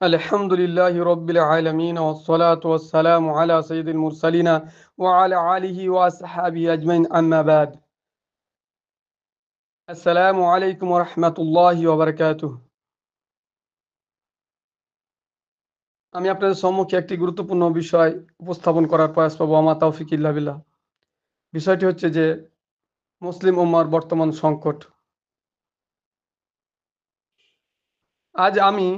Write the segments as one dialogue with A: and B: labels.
A: الحمد لله رب العالمين والصلاة والسلام على سيد المرسلين وعلى آله وأصحابه أجمعين أما بعد السلام عليكم ورحمة الله وبركاته আমি আপনাদের সম্মুখে একটি গুরুত্বপূর্ণ বিষয় উপস্থাপন করার প্রয়াস পাবো আমা তৌফিক ইল্লা বিল্লাহ। বিষয়টি হচ্ছে যে মুসলিম উম্মার বর্তমান সংকট। আজ আমি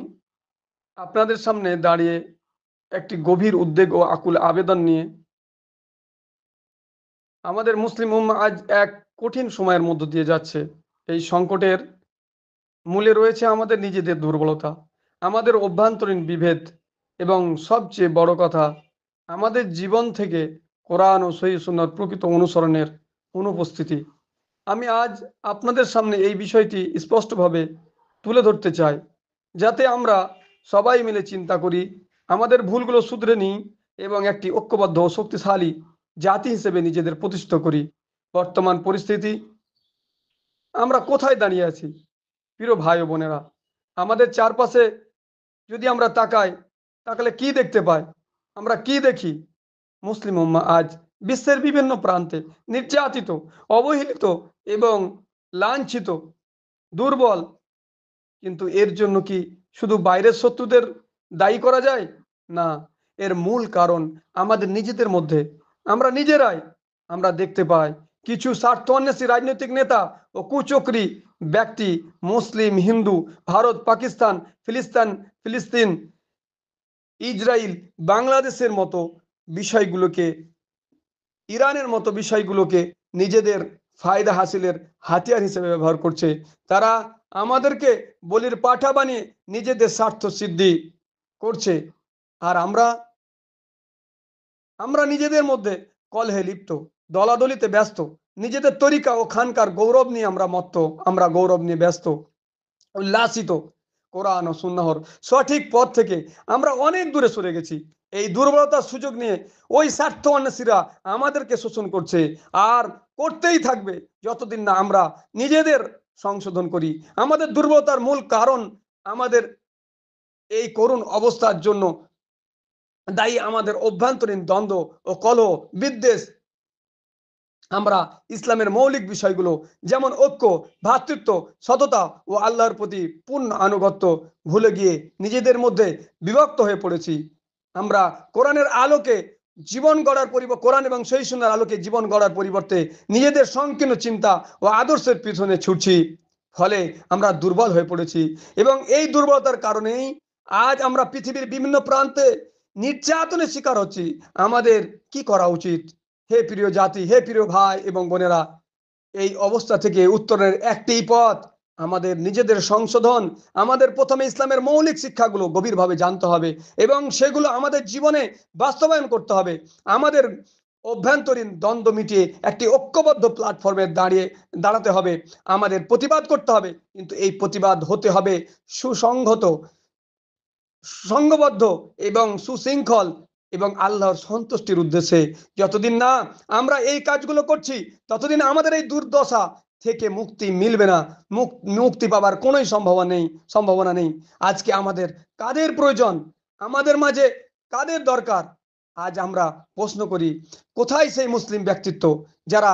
A: আপনাদের সামনে দাঁড়িয়ে একটি গভীর উদ্বেগ ও আকুল আবেদন নিয়ে আমাদের মুসলিম উম্মাহ আজ এক কঠিন সময়ের মধ্য দিয়ে যাচ্ছে। এই সংকটের মূলে রয়েছে আমাদের নিজেদের দুর্বলতা, আমাদের অভ্যন্তরীণ বিভেদ এবং সবচেয়ে বড় কথা আমাদের জীবন থেকে কোরআন ও সহিহ সুন্নাহর প্রকৃত অনুসরণের অনুপস্থিতি। আমি আজ আপনাদের সামনে এই বিষয়টি স্পষ্টভাবে তুলে ধরতে চাই, যাতে আমরা সবাই মিলে চিন্তা করি, আমাদের ভুলগুলো শুধরে নিই এবং একটি ঐক্যবদ্ধ ও শক্তিশালী জাতি হিসেবে নিজেদের প্রতিষ্ঠিত করি। বর্তমান পরিস্থিতি, আমরা কোথায় দাঁড়িয়ে আছি প্রিয় ভাই ও বোনেরা? আমাদের চারপাশে যদি আমরা তাকাই, তাহলে কি দেখতে পাই? আমরা কি দেখি? মুসলিম উম্মাহ আজ বিশ্বের বিভিন্ন প্রান্তে নির্যাতিত, অবহেলিত এবং লাঞ্ছিত, দুর্বল। কিন্তু এর জন্য কি শুধু বাইরের শত্রুদের দায়ী করা যায়? না, এর মূল কারণ আমাদের নিজেদের মধ্যে। আমরা নিজেরাই। আমরা দেখতে পাই কিছু স্বার্থান্বেষী রাজনৈতিক নেতা ও কুচক্রী ব্যক্তি মুসলিম, হিন্দু, ভারত, পাকিস্তান, ফিলিস্তিন, ইসরায়েল, বাংলাদেশের মতো বিষয়গুলোকে, ইরানের মতো বিষয়গুলোকে নিজেদের ফায়দা হাসিলের হাতিয়ার হিসেবে ব্যবহার করছে। তারা আমাদেরকে বলির পাঠা বানিয়ে নিজেদের স্বার্থ সিদ্ধি করছে। আর আমরা নিজেদের মধ্যে কলহে লিপ্ত, দলাদলিতে ব্যস্ত, নিজেদের তরিকা ও খানকার গৌরব নিয়ে আমরা মত্ত, আমরা গৌরব নিয়ে ব্যস্ত, উল্লাসিত। কোরআন ও সুন্নাহর সঠিক পথ থেকে আমরা অনেক দূরে সরে গেছি। এই দুর্বলতার সুযোগ নিয়ে ওই স্বার্থ অন্বেষীরা আমাদেরকে শোষণ করছে আর করতেই থাকবে যতদিন না আমরা নিজেদের সংশোধন করি। আমাদের দুর্বলতার মূল কারণ, আমাদের এই করুণ অবস্থার জন্য দায়ী আমাদের অভ্যন্তরীণ দ্বন্দ্ব ও কলহ, বিদ্বেষ। আমরা ইসলামের মৌলিক বিষয়গুলো যেমন ঐক্য, ভ্রাতৃত্ব, সততা ও আল্লাহর প্রতি পূর্ণ আনুগত্য ভুলে গিয়ে নিজেদের মধ্যে বিভক্ত হয়ে পড়েছি। আমরা কোরআনের আলোকে জীবন গড়ার কোরআন এবং সহিহ সুন্নাহর আলোকে জীবন গড়ার পরিবর্তে নিজেদের সংকীর্ণ চিন্তা ও আদর্শের পিছনে ছুটছি। ফলে আমরা দুর্বল হয়ে পড়েছি এবং এই দুর্বলতার কারণেই আজ আমরা পৃথিবীর বিভিন্ন প্রান্তে নির্যাতনের শিকার হচ্ছি। আমাদের কি করা উচিত? হে প্রিয় জাতি, হে প্রিয় ভাই এবং বোনেরা, এই অবস্থা থেকে উত্তরণের একটি পথ, আমাদের নিজেদের সংশোধন। আমাদের প্রথমে ইসলামের মৌলিক শিক্ষাগুলো গভীরভাবে জানতে হবে এবং সেগুলো আমাদের জীবনে বাস্তবায়ন করতে হবে। আমাদের অভ্যন্তরীণ দ্বন্দ্ব মিটিয়ে একটি ঐক্যবদ্ধ প্ল্যাটফর্মে দাঁড়াতে হবে। আমাদের প্রতিবাদ করতে হবে, কিন্তু এই প্রতিবাদ হতে হবে সুসংহত, সংঘবদ্ধ এবং সুশৃঙ্খল এবং আল্লাহর সন্তুষ্টির উদ্দেশ্যে। যতদিন না আমরা এই কাজগুলো করছি, ততদিন আমাদের এই দুর্দশা থেকে মুক্তি মিলবে না। মুক্তি পাবার কোনোই সম্ভাবনা নেই। আজকে আমাদের কাদের প্রয়োজন? আমাদের মাঝে কাদের দরকার? আজ আমরা প্রশ্ন করি, কোথায় সেই মুসলিম ব্যক্তিত্ব যারা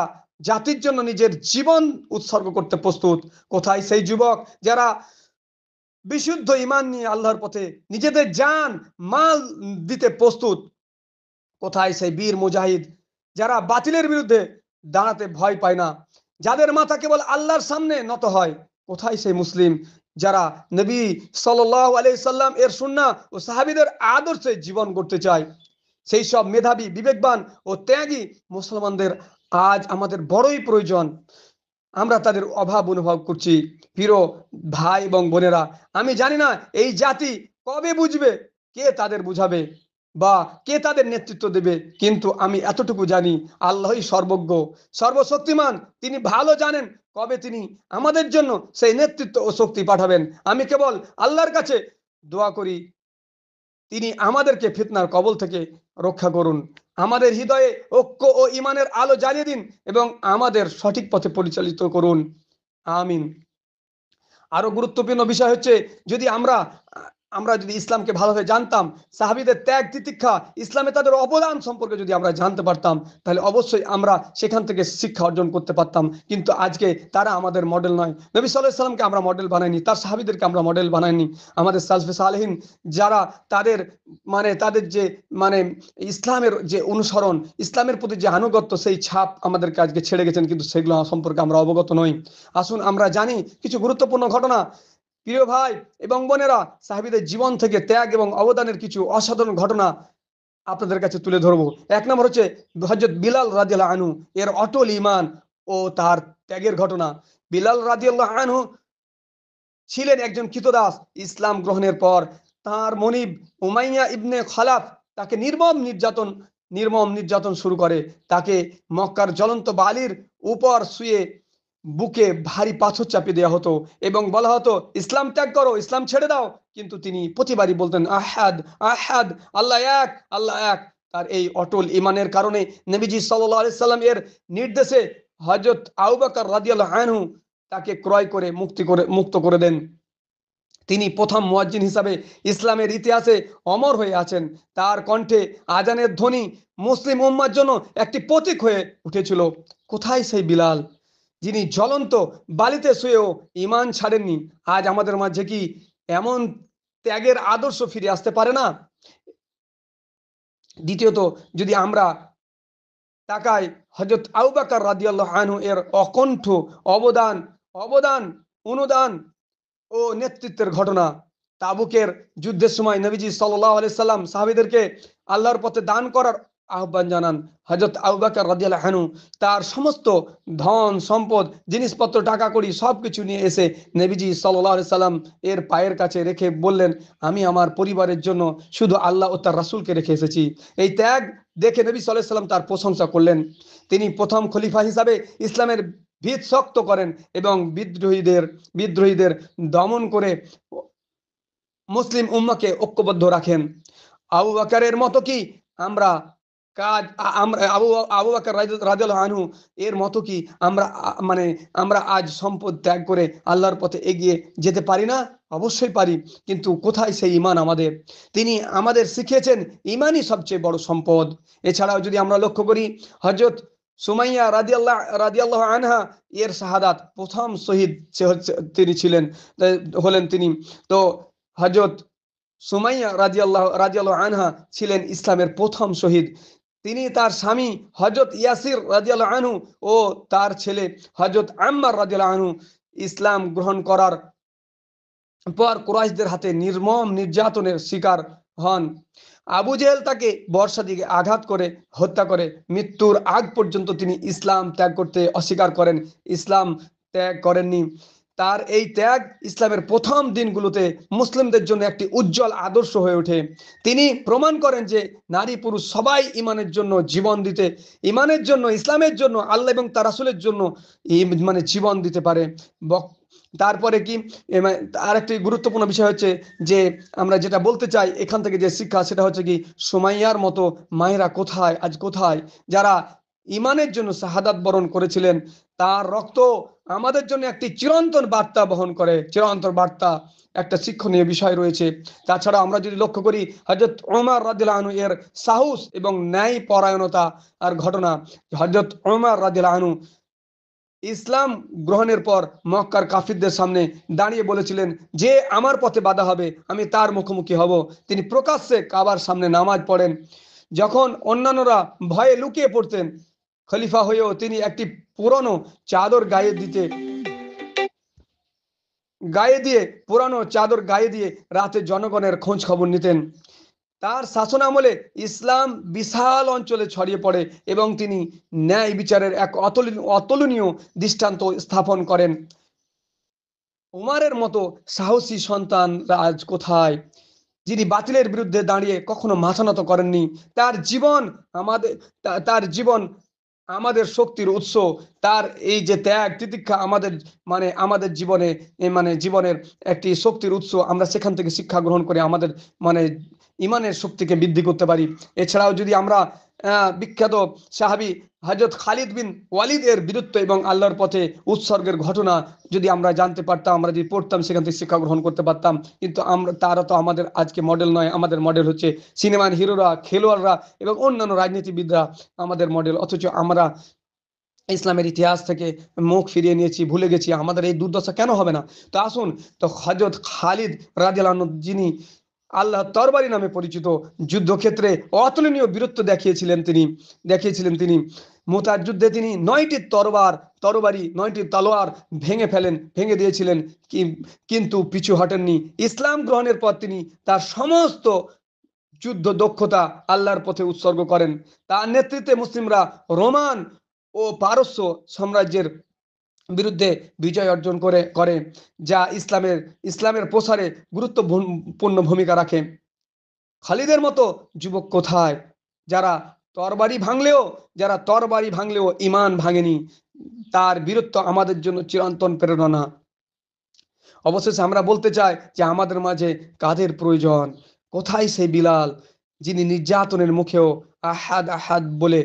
A: জাতির জন্য নিজের জীবন উৎসর্গ করতে প্রস্তুত? কোথায় সেই যুবক যারা বিশুদ্ধ ইমান নিয়ে আল্লাহর পথে নিজেদের জান মাল দিতে প্রস্তুত? কোথায় সেই বীর মুজাহিদ যারা বাতিলের বিরুদ্ধে দাঁড়াতে ভয় পায় না, যাদের মাথা কেবল আল্লাহর সামনে নত হয়? কোথায় সেই মুসলিম যারা নবী সাল্লাল্লাহু আলাইহি সাল্লাম এর সুন্নাহ ও সাহাবীদের আদর্শে জীবন গড়তে চায়? সেই সব মেধাবী, বিবেকবান ও ত্যাগী মুসলমানদের আজ আমাদের বড়ই প্রয়োজন। আমরা তাদের অভাব অনুভব করছি। প্রিয় ভাই এবং বোনেরা, আমি জানি না এই জাতি কবে বুঝবে, কে তাদের বুঝাবে বা কে তাদের নেতৃত্ব দেবে, কিন্তু আমি এতটুকু জানি, আল্লাহই সর্বজ্ঞ, সর্বশক্তিমান। তিনি ভালো জানেন কবে তিনি আমাদের জন্য সেই নেতৃত্ব ও শক্তি পাঠাবেন। আমি কেবল আল্লাহর কাছে দোয়া করি, তিনি আমাদেরকে ফিতনার কবল থেকে রক্ষা করুন, আমাদের হৃদয়ে ঐক্য ও ইমানের আলো জ্বালিয়ে দিন এবং আমাদের সঠিক পথে পরিচালিত করুন। আমিন। আরো গুরুত্বপূর্ণ বিষয় হচ্ছে, যদি আমরা আমরা যদি ইসলামকে ভালোভাবে জানতাম, সাহাবীদের ত্যাগ তিতিক্ষা, ইসলামে তাদের অবদান সম্পর্কে যদি আমরা জানতে পারতাম, তাহলে অবশ্যই আমরা সেখান থেকে শিক্ষা অর্জন করতে পারতাম। কিন্তু আজকে তারা আমাদের মডেল নয়। নবী সাল্লাল্লাহু আলাইহি সাল্লামকে আমরা মডেল বানাইনি, তার সাহাবীদেরকে আমরা মডেল বানাইনি। আমাদের সালফে সালেহিন যারা তাদের তাদের যে মানে ইসলামের যে অনুসরণ, ইসলামের প্রতি যে আনুগত্য, সেই ছাপ আমাদেরকে আজকে ছেড়ে গেছেন, কিন্তু সেগুলো সম্পর্কে আমরা অবগত নই। আসুন আমরা জানি কিছু গুরুত্বপূর্ণ ঘটনা। প্রিয় ভাই এবং বোনেরা, সাহাবীদের জীবন থেকে ত্যাগ এবং অবদানের কিছু অসাধারণ ঘটনা আপনাদের কাছে তুলে ধরবো। এক নম্বর হচ্ছে হযরত বিলাল রাদিয়াল্লাহু আনহু এর অটল ঈমান ও তার ত্যাগের ঘটনা। বিলাল রাদিয়াল্লাহু আনহু ছিলেন একজন কৃতদাস। ইসলাম গ্রহণের পর তার মনিব উমাইয়া ইবনে খালাফ তাকে নির্মম নির্যাতন শুরু করে। তাকে মক্কার জ্বলন্ত বালির উপর শুয়ে বুকে ভারী পাথর চাপিয়ে দেওয়া হতো এবং বলা হতো, ইসলাম ত্যাগ করো, ইসলাম ছেড়ে দাও। কিন্তু তিনি প্রতিবারই বলতেন, আহাদ আহাদ, আল্লাহ এক, আল্লাহ এক। তার এই অটল ইমানের কারণে নবীজি সাল্লাল্লাহু আলাইহি সাল্লাম এর নির্দেশে হযরত আবু বকর রাদিয়াল্লাহু আনহু তাকে ক্রয় করে মুক্ত করে দেন। তিনি প্রথম মুয়াজ্জিন হিসাবে ইসলামের ইতিহাসে অমর হয়ে আছেন। তার কণ্ঠে আজানের ধ্বনি মুসলিম উম্মার জন্য একটি প্রতীক হয়ে উঠেছিল। কোথায় সেই বিলাল, যিনি জ্বলন্ত বালিতে শুয়েও ঈমান ছাড়েননি? আজ আমাদের মাঝে কি এমন ত্যাগের আদর্শ ফিরে আসতে পারে না? দ্বিতীয়ত, যদি আমরা তাকাই, হযরত আবু বকর রাদিয়াল্লাহু আনহু এর অকণ্ঠ অবদান অবদান অনুদান ও নেতৃত্বের ঘটনা। তাবুকের যুদ্ধের সময় নবীজি সাল্লাল্লাহু আলাইহি সাল্লাম সাহাবীদেরকে আল্লাহর পথে দান করার আহ্বান জানান। হযরত আবু বকর রাদিয়াল্লাহু আনহু তার সমস্ত ধন সম্পদ, জিনিসপত্র, টাকা কড়ি সবকিছু নিয়ে এসে নবীজি সাল্লাল্লাহু আলাইহি সাল্লাম এর পায়ের কাছে রেখে বললেন, আমি আমার পরিবারের জন্য শুধু আল্লাহ ও তার রাসূলকে রেখে এসেছি। এই ত্যাগ দেখে নবী সাল্লাল্লাহু আলাইহি সাল্লাম তার প্রশংসা করলেন। তিনি প্রথম খলিফা হিসাবে ইসলামের ভিত শক্ত করেন এবং বিদ্রোহীদের দমন করে মুসলিম উম্মাহকে ঐক্যবদ্ধ রাখেন। আবু বকরের মতো কি আমরা কাজ আমরা আবু বকর রাদিয়াল্লাহু আনহু এর মতো কি আমরা আজ সম্পদ ত্যাগ করে আল্লাহর পথে এগিয়ে যেতে পারি না? অবশ্যই পারি। কিন্তু কোথায় সেই ঈমান আমাদের? তিনি আমাদের শিখিয়েছেন ঈমানই সবচেয়ে বড় সম্পদ। এছাড়াও যদি আমরা লক্ষ্য করি, হযরত সুমাইয়া রাদিয়াল্লাহু আনহা এর শাহাদাত, প্রথম শহীদ তিনি ছিলেন, তিনি। তো হযরত সুমাইয়া রাদিয়াল্লাহু আনহা ছিলেন ইসলামের প্রথম শহীদ। তিনি তার স্বামী হযরত ইয়াসির রাদিয়াল্লাহু আনহু ও তার ছেলে হযরত আম্মার রাদিয়াল্লাহু আনহু ইসলাম গ্রহণ করার পর কুরাইশদের হাতে নির্মম নির্যাতনের শিকার হন। আবু জেহেল তাকে বর্ষা দিয়ে আঘাত করে হত্যা করে। মৃত্যুর আগ পর্যন্ত তিনি ইসলাম ত্যাগ করতে অস্বীকার করেন, ইসলাম ত্যাগ করেননি। তার এই ত্যাগ ইসলামের প্রথম দিনগুলোতে মুসলিমদের জন্য একটি উজ্জ্বল আদর্শ হয়ে ওঠে। তিনি প্রমাণ করেন যে নারী পুরুষ সবাই ইমানের জন্য জীবন দিতে, ইমানের জন্য, ইসলামের জন্য, আল্লাহ এবং তার রাসূলের জন্য জীবন দিতে পারে। তারপরে কি আরেকটি গুরুত্বপূর্ণ বিষয় হচ্ছে যে আমরা যেটা বলতে চাই এখান থেকে যে শিক্ষা, সেটা হচ্ছে কি, সুমাইয়ার মতো মায়েরা কোথায়, আজ কোথায়, যারা ইমানের জন্য শাহাদাত বরণ করেছিলেন? তার রক্ত আমাদের জন্য একটি চিরন্তন বার্তা বহন করে, চিরন্তন বার্তা, একটা শিক্ষণীয় বিষয় রয়েছে। তাছাড়া আমরা যদি লক্ষ্য করি, হযরত ওমর রাদিয়াল্লাহু আনহু এর সাহস এবং ন্যায় পরায়ণতা আর ঘটনা। হযরত ওমর রাদিয়াল্লাহু আনহু ইসলাম গ্রহণের পর মক্কার কাফিরদের সামনে দাঁড়িয়ে বলেছিলেন, যে আমার পথে বাধা হবে আমি তার মুখোমুখি হব। তিনি প্রকাশ্যে কাবার সামনে নামাজ পড়েন। যখন অন্যান্যরা ভয়ে লুকিয়ে পড়তেন, খলিফা হয়েও তিনি একটি পুরনো চাদর গায়ে দিয়ে রাতে জনগণের খোঁজ খবর নিতেন। তার শাসন আমলে ইসলাম বিশাল অঞ্চলে ছড়িয়ে পড়ে এবং তিনি ন্যায় বিচারের এক অতুলনীয় দৃষ্টান্ত স্থাপন করেন। উমারের মতো সাহসী সন্তান আজ কোথায়, যিনি বাতিলের বিরুদ্ধে দাঁড়িয়ে কখনো মাথা নত করেননি? তার জীবন আমাদের তার জীবন আমাদের শক্তির উৎস। তার এই যে ত্যাগ তিতিক্ষা আমাদের জীবনের একটি শক্তির উৎস। আমরা সেখান থেকে শিক্ষা গ্রহণ করে আমাদের মানে ইমানের শক্তিকে বৃদ্ধি করতে পারি। এছাড়াও যদি আমরা বিখ্যাত সাহাবী হযরত খালিদ বিন ওয়ালিদের বীরত্ব এবং আল্লাহর পথে উৎসর্গের ঘটনা যদি আমরা জানতে পারতাম, আমরা যদি পড়তাম, সেখান থেকে শিক্ষা গ্রহণ করতে পারতাম। কিন্তু তারা তো আমাদের আজকে মডেল নয়। আমাদের মডেল হচ্ছে সিনেমার হিরোরা, খেলোয়াড়রা এবং অন্যান্য রাজনীতিবিদরা আমাদের মডেল। অথচ আমরা ইসলামের ইতিহাস থেকে মুখ ফিরিয়ে নিয়েছি, ভুলে গেছি। আমাদের এই দুর্দশা কেন হবে না? তো আসুন, তো হযরত খালিদ রাদিয়াল্লাহু আনহু, যিনি আল্লাহ তরবারি নামে পরিচিত, যুদ্ধক্ষেত্রে অতুলনীয় বীরত্ব দেখিয়েছিলেন তিনি মুতার যুদ্ধে তিনি 9টি তরবারি 9টি তলোয়ার ভেঙে দিয়েছিলেন। কিন্তু পিছু হটেননি। ইসলাম গ্রহণের পর তিনি তার সমস্ত যুদ্ধ দক্ষতা আল্লাহর পথে উৎসর্গ করেন। তার নেতৃত্বে মুসলিমরা রোমান ও পারস্য সাম্রাজ্যের বিরুদ্ধে বিজয় অর্জন করে, যা ইসলামের প্রসারে গুরুত্বপূর্ণ ভূমিকা রাখে। খালিদের মতো যুবক কোথায়, যারা তরবারি ভাঙলেও ঈমান ভাঙেনি? তার বীরত্ব আমাদের জন্য চিরন্তন প্রেরণা। অবশেষে আমরা বলতে চাই যে আমাদের মাঝে কাদের প্রয়োজন? কোথায় সেই বিলাল, যিনি নির্যাতনের মুখেও আহাদ আহাদ বলে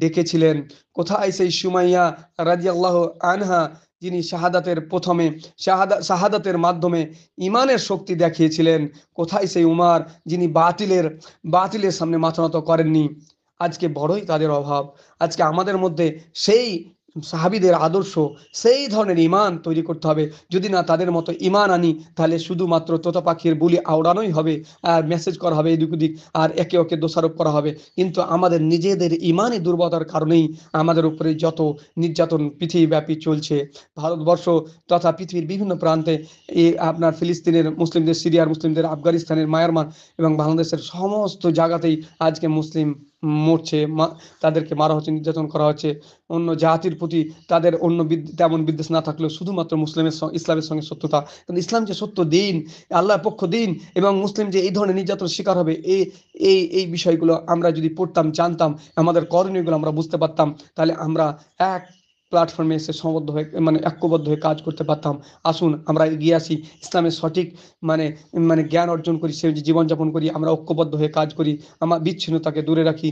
A: ডেকেছিলেন? কোথায় সেই সুমাইয়া রাদিয়াল্লাহু আনহা, যিনি শাহাদাতের মাধ্যমে ইমানের শক্তি দেখিয়েছিলেন? কোথায় সেই উমার, যিনি বাতিলের সামনে মাথা নত করেননি? আজকে বড়ই তাদের অভাব। আজকে আমাদের মধ্যে সেই সাহাবীদের আদর্শ, সেই ধরনের ইমান তৈরি করতে হবে। যদি না তাদের মতো ইমান আনি, তাহলে শুধুমাত্র তোতা পাখির বুলি আওড়ানোই হবে, আর মেসেজ করা হবে এদিক ওদিক, আর একে ওকে দোষারোপ করা হবে। কিন্তু আমাদের নিজেদের ইমানই দুর্বলতার কারণেই আমাদের উপরে যত নির্যাতন পৃথিবীব্যাপী চলছে। ভারতবর্ষ তথা পৃথিবীর বিভিন্ন প্রান্তে, আপনার ফিলিস্তিনের মুসলিমদের, সিরিয়ার মুসলিমদের, আফগানিস্তানের, মায়ানমার এবং বাংলাদেশের সমস্ত জায়গাতেই আজকে মুসলিম মরছে, তাদেরকে মারা হচ্ছে, নির্যাতন করা হচ্ছে। অন্য জাতির প্রতি তাদের তেমন বিদ্বেষ না থাকলেও শুধুমাত্র ইসলামের সঙ্গে শত্রুতা। কিন্তু ইসলাম যে সত্য দিন, আল্লাহর পক্ষ দিন, এবং মুসলিম যে এই ধরনের নির্যাতনের শিকার হবে, এই বিষয়গুলো আমরা যদি পড়তাম, জানতাম, আমাদের করণীয়গুলো আমরা বুঝতে পারতাম, তাহলে আমরা এক প্ল্যাটফর্মে এসে সমবদ্ধ হয়ে, ঐক্যবদ্ধ হয়ে কাজ করতে পারতাম। আসুন আমরা এগিয়ে আসি, ইসলামের সঠিক জ্ঞান অর্জন করি, সে জীবনযাপন করি, আমরা ঐক্যবদ্ধ হয়ে কাজ করি, আমার বিচ্ছিন্নতাকে দূরে রাখি।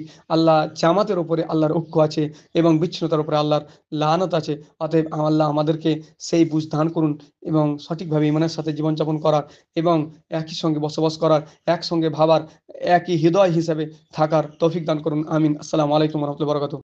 A: জামাতের উপরে আল্লাহর ঐক্য আছে এবং বিচ্ছিন্নতার উপরে আল্লাহর লানত আছে। অতএব আল্লাহ আমাদেরকে সেই বুঝ দান করুন এবং সঠিকভাবে ইমানের সাথে জীবনযাপন করার এবং একই সঙ্গে বসবাস করার, একসঙ্গে ভাবার, একই হৃদয় হিসেবে থাকার তৌফিক দান করুন। আমিন। আসসালামু আলাইকুম ওয়া রাহমাতুল্লাহি ওয়া বারাকাতুহু।